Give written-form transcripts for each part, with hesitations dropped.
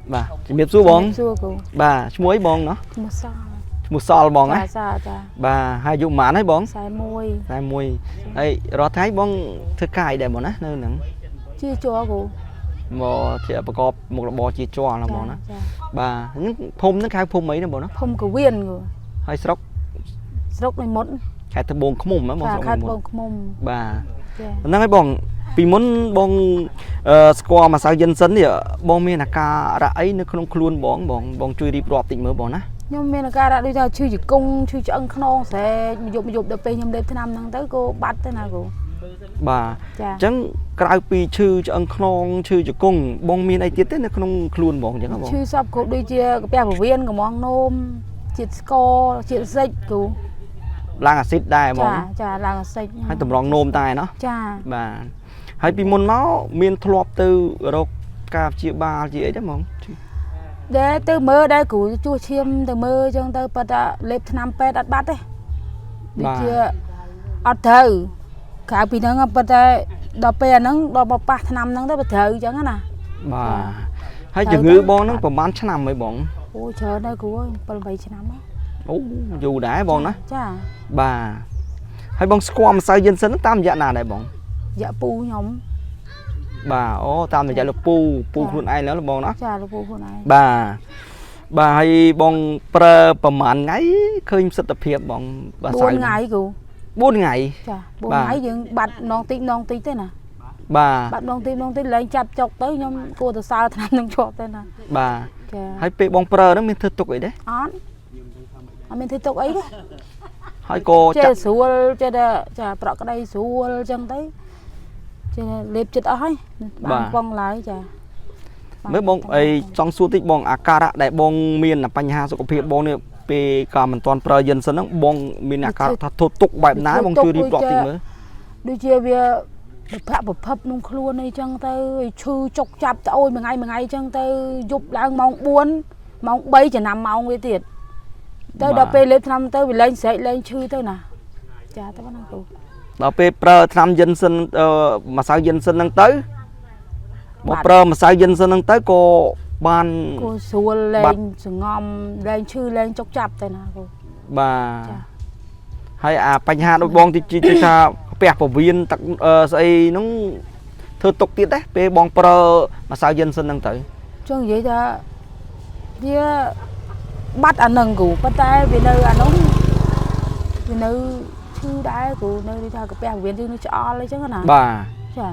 bà chỉ biết xua bóng bà muối bóng nó một sò bóng á bà hai dụng mán ấy bóng sai môi ấy rồi thấy bóng thức cài để bóng á nơi nắng chia cho cô một chỉ có một bò chia cho là bóng đó bà những phum nó khai phum mấy nó bóng nó phum của viên rồi hay sốc này muốn khai thơm bông không mồm á bông bà nó cái bóng vì muốn bong squat mà sao dân sấn thì bong miền Nam ra ấy nó không luôn bong chui đi bọt tỉnh mới bong á nhưng miền Nam ra đi ra chui chỉ cung chui cho ăn không sẽ dục đập về nhom đêm thứ năm tháng tới cô bắt thế nào cô bà chẳng cái pi chui cho ăn không chui cho cung bong miền ấy tiết thế nó không luôn bong chẳng bong chui sập cô đi chia cái bè của viên của mong nôm chia score chia dây cô lang axitได้บองlang axit ให้តម្រង់នោមតែเนาะ ចា បាទហើយពីមុនមកមានធ្លាប់ទៅរកការព្យាបាលជាអីដែរហ្មងដែរទៅមើលដែរគ្រូជួសឈាមទៅមើលអញ្ចឹងទៅប៉ាត់លេបថ្នាំពេទ្យអត់បាត់ទេដូចជាអត់ត្រូវក្រៅពីហ្នឹងប៉ាត់តែដល់ពេលហ្នឹងដល់បប៉ះថ្នាំហ្នឹងទៅបើត្រូវអញ្ចឹងណាបាទហើយជំងឺបងហ្នឹងប្រហែលឆ្នាំហើយបងអូច្រើនដែរគ្រូអើយ7 8ឆ្នាំហើយអូយូរដែរបងណាចាបាទហើយបងស្គាល់ម្សៅយិនសិនតាមរយៈណាដែរបងរយៈពូខ្ញុំបាទអូតាមរយៈលោកពូខ្លួនឯងแล้วបងណាចាលោកពូខ្លួនឯងបាទហើយបងប្រើប្រហែលថ្ងៃឃើញសិទ្ធិភាពបងបាទ4ថ្ងៃគ្រូ4ថ្ងៃចា4ថ្ងៃយើងបាត់នងតិចទេណាបាទបាត់នងតិចលែងចាប់ចុកទៅខ្ញុំគួរទៅសើថ្នាំនឹងជាប់ទេណាបាទចាហើយពេលបងប្រើហ្នឹងមានធ្វើទុកអីទេអត់មានធ្វើទុកអីទេហើយក៏ចេះស្រួលចេះតែចាប្រក់ក្តីស្រួលអញ្ចឹងទៅចេះលេបចិត្តអស់ហើយបានបងឡើយចាមើលបងអីចង់សួរតិចបងអាការៈដែលបងមានបញ្ហាសុខភាពបងនេះពេលក៏មិនទាន់ប្រើយិនសិនហ្នឹងបងមានអាការៈថាធ្វើទុកបែបណាបងជួយរៀបរាប់តិចមើលដូចជាវាប្រភពក្នុងខ្លួនអីចឹងទៅឈឺចុកចាប់ត្អូយមួយថ្ងៃអញ្ចឹងទៅយប់ឡើងម៉ោង4ម៉ោង3ចំណាំម៉ោងវាទៀតទៅដល់ពេលលេបថ្នាំទៅវាលែងស្រែកលែងឈឺទៅណាចាទៅណាគ្រូដល់ពេលប្រើថ្នាំយិនសិនម្សៅយិនសិនហ្នឹងទៅមកប្រើម្សៅយិនសិនហ្នឹងទៅក៏បានគូស្រួលលែងសងំលែងឈឺលែងចុកចាប់ទៅណាគ្រូបាទហើយអាបញ្ហាដូចបងទីថាផ្ទះពវៀនទឹកស្អីហ្នឹងធ្វើទុកទៀតដែរពេលបងប្រើម្សៅយិនសិនហ្នឹងទៅចឹងនិយាយថាវាបាត់អានឹងគ្រូប៉ុន្តែវានៅអានោះវានៅឈឺដែរគ្រូនៅថាកាពះវៀនយើងនៅឆ្អល់អីចឹងណាបាទចា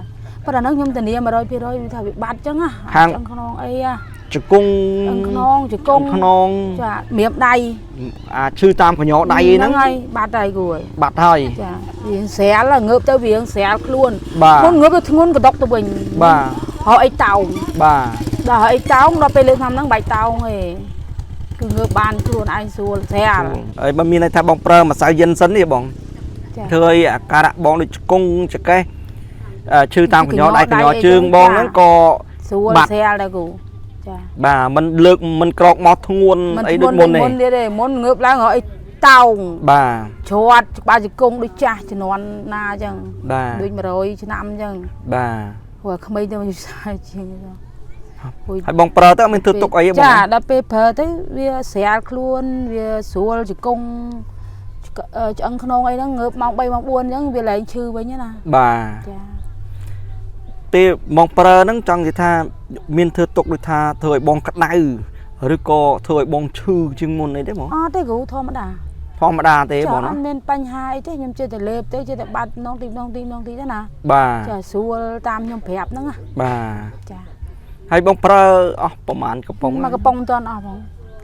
ប៉ុន្តែហ្នឹងខ្ញុំធានា 100% វាថាវាបាត់ចឹងណាខាងក្នុងអីជង្គង់ក្នុងជង្គង់ក្នុងចាម្រាមដៃអាឈឺតាមកញ្ញោដៃហ្នឹងហើយបាត់ហើយគ្រូអើយបាត់ហើយចាវាស្រាលងើបទៅវាស្រាលខ្លួនមុនងើបទៅធ្ងន់កដុកទៅវិញបាទហៅអីតោងបាទដល់អីតោងដល់ពេលលេបថ្នាំហ្នឹងបាច់តោងទេគឺងើបបានខ្លួនឯងស្រួលស្រាលហើយបើមានន័យថាបងប្រើម្សៅយិនសិននេះបងធ្វើឲ្យអាការៈបងដូចជង្គង់ចកេះឈឺតាមកញ្ញោដៃកញ្ញោជើងបងហ្នឹងក៏ស្រួលស្រាលដែរគ្រូចាបាទមិនលើកមិនក្រោកមកធ្ងន់អីដូចមុនទេមុនងើបឡើងអីតោងបាទច្រាត់ក្បាលជង្គង់ដូចចាស់ជំនាន់ណាអញ្ចឹងដូច100ឆ្នាំអញ្ចឹងបាទព្រោះក្មេងទៅយុសាជាងហ្នឹងហើយបងប្រើទៅមានធ្វើទុកអីបងចាដល់ពេលប្រើទៅវាស្រាលខ្លួនវាស្រួលជង្គង់ឆ្អឹងខ្នងអីហ្នឹងងើបម៉ោង3ម៉ោង4អញ្ចឹងវាលែងឈឺវិញណាបាទចាពេលបងប្រើហ្នឹងចង់និយាយថាមានធ្វើទុកដូចថាធ្វើឲ្យបងក្តៅឬក៏ធ្វើឲ្យបងឈឺជាងមុនអីទេបងអត់ទេគ្រូធម្មតាទេបងណាអត់មានបញ្ហាអីទេខ្ញុំចេះតែលេបទេចេះតែបាត់នងទីទេណាបាទចាស្រួលតាមខ្ញុំប្រាប់ហ្នឹងណាបាទចាហើយបងប្រើអស់ប្រហែលកំប៉ុងមកកំប៉ុងមិនទាន់អស់បង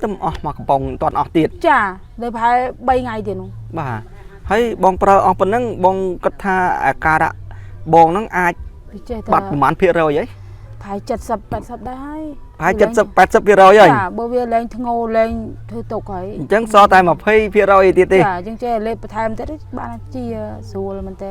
តែអស់មកកំប៉ុងមិនទាន់អស់ទៀតចានៅប្រហែល3ថ្ងៃទៀតនោះបាទហើយបងប្រើអស់ប៉ុណ្ណឹងបងគិតថាអាការៈបងហ្នឹងអាចបាត់ប្រហែលភាគរយហីប្រហែល70 80ដែរហើយប្រហែល70 80%ហើយចាបើវាលែងធ្ងោលែងធ្វើទុកហើយអញ្ចឹងសល់តែ20%ទៀតទេចាអញ្ចឹងចេះលេបបន្ថែមទៀតបានជាស្រួលមែនតើ